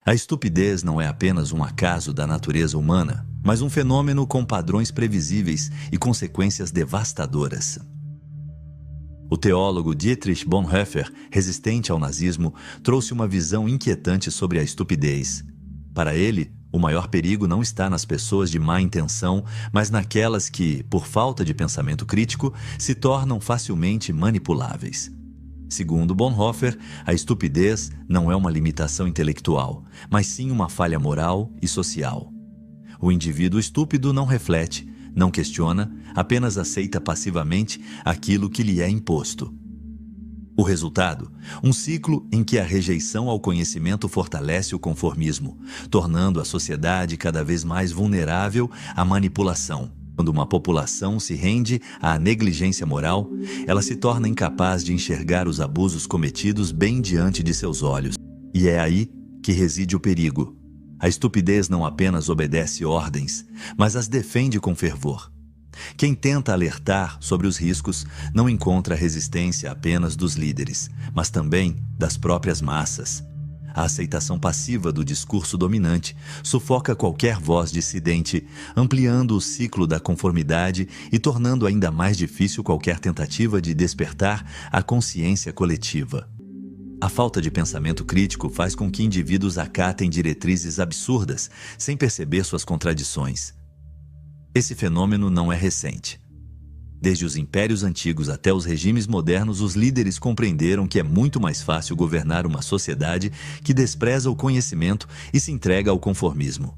A estupidez não é apenas um acaso da natureza humana, mas um fenômeno com padrões previsíveis e consequências devastadoras. O teólogo Dietrich Bonhoeffer, resistente ao nazismo, trouxe uma visão inquietante sobre a estupidez. Para ele, o maior perigo não está nas pessoas de má intenção, mas naquelas que, por falta de pensamento crítico, se tornam facilmente manipuláveis. Segundo Bonhoeffer, a estupidez não é uma limitação intelectual, mas sim uma falha moral e social. O indivíduo estúpido não reflete, não questiona, apenas aceita passivamente aquilo que lhe é imposto. O resultado? Um ciclo em que a rejeição ao conhecimento fortalece o conformismo, tornando a sociedade cada vez mais vulnerável à manipulação. Quando uma população se rende à negligência moral, ela se torna incapaz de enxergar os abusos cometidos bem diante de seus olhos. E é aí que reside o perigo. A estupidez não apenas obedece ordens, mas as defende com fervor. Quem tenta alertar sobre os riscos não encontra resistência apenas dos líderes, mas também das próprias massas. A aceitação passiva do discurso dominante sufoca qualquer voz dissidente, ampliando o ciclo da conformidade e tornando ainda mais difícil qualquer tentativa de despertar a consciência coletiva. A falta de pensamento crítico faz com que indivíduos acatem diretrizes absurdas, sem perceber suas contradições. Esse fenômeno não é recente. Desde os impérios antigos até os regimes modernos, os líderes compreenderam que é muito mais fácil governar uma sociedade que despreza o conhecimento e se entrega ao conformismo.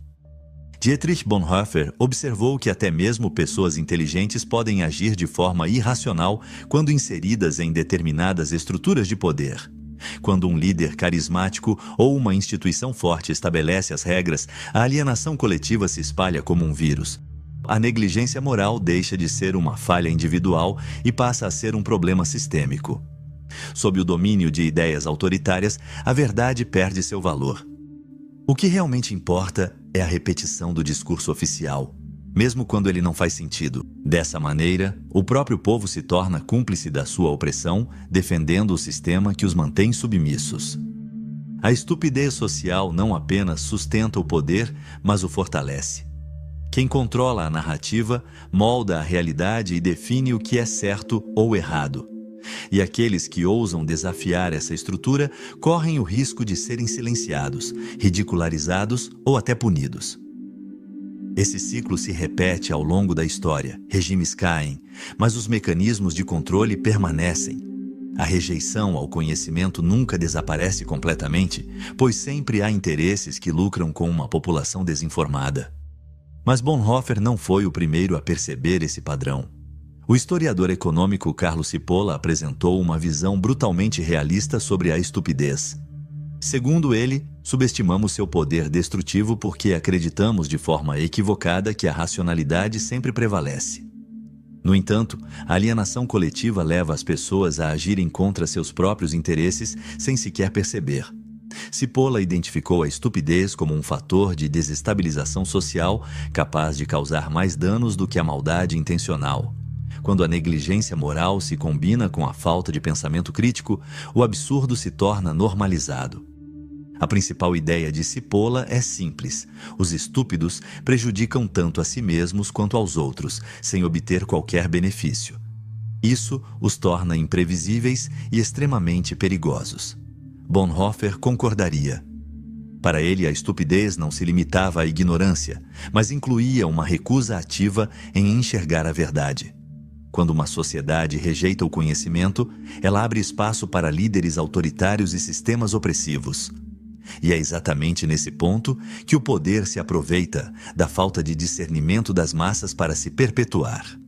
Dietrich Bonhoeffer observou que até mesmo pessoas inteligentes podem agir de forma irracional quando inseridas em determinadas estruturas de poder. Quando um líder carismático ou uma instituição forte estabelece as regras, a alienação coletiva se espalha como um vírus. A negligência moral deixa de ser uma falha individual e passa a ser um problema sistêmico. Sob o domínio de ideias autoritárias, a verdade perde seu valor. O que realmente importa é a repetição do discurso oficial, mesmo quando ele não faz sentido. Dessa maneira, o próprio povo se torna cúmplice da sua opressão, defendendo o sistema que os mantém submissos. A estupidez social não apenas sustenta o poder, mas o fortalece. Quem controla a narrativa, molda a realidade e define o que é certo ou errado. E aqueles que ousam desafiar essa estrutura correm o risco de serem silenciados, ridicularizados ou até punidos. Esse ciclo se repete ao longo da história. Regimes caem, mas os mecanismos de controle permanecem. A rejeição ao conhecimento nunca desaparece completamente, pois sempre há interesses que lucram com uma população desinformada. Mas Bonhoeffer não foi o primeiro a perceber esse padrão. O historiador econômico Carlo Cipolla apresentou uma visão brutalmente realista sobre a estupidez. Segundo ele, subestimamos seu poder destrutivo porque acreditamos de forma equivocada que a racionalidade sempre prevalece. No entanto, a alienação coletiva leva as pessoas a agirem contra seus próprios interesses sem sequer perceber. Cipolla identificou a estupidez como um fator de desestabilização social capaz de causar mais danos do que a maldade intencional. Quando a negligência moral se combina com a falta de pensamento crítico, o absurdo se torna normalizado. A principal ideia de Cipolla é simples: os estúpidos prejudicam tanto a si mesmos quanto aos outros, sem obter qualquer benefício. Isso os torna imprevisíveis e extremamente perigosos. Bonhoeffer concordaria. Para ele, a estupidez não se limitava à ignorância, mas incluía uma recusa ativa em enxergar a verdade. Quando uma sociedade rejeita o conhecimento, ela abre espaço para líderes autoritários e sistemas opressivos. E é exatamente nesse ponto que o poder se aproveita da falta de discernimento das massas para se perpetuar.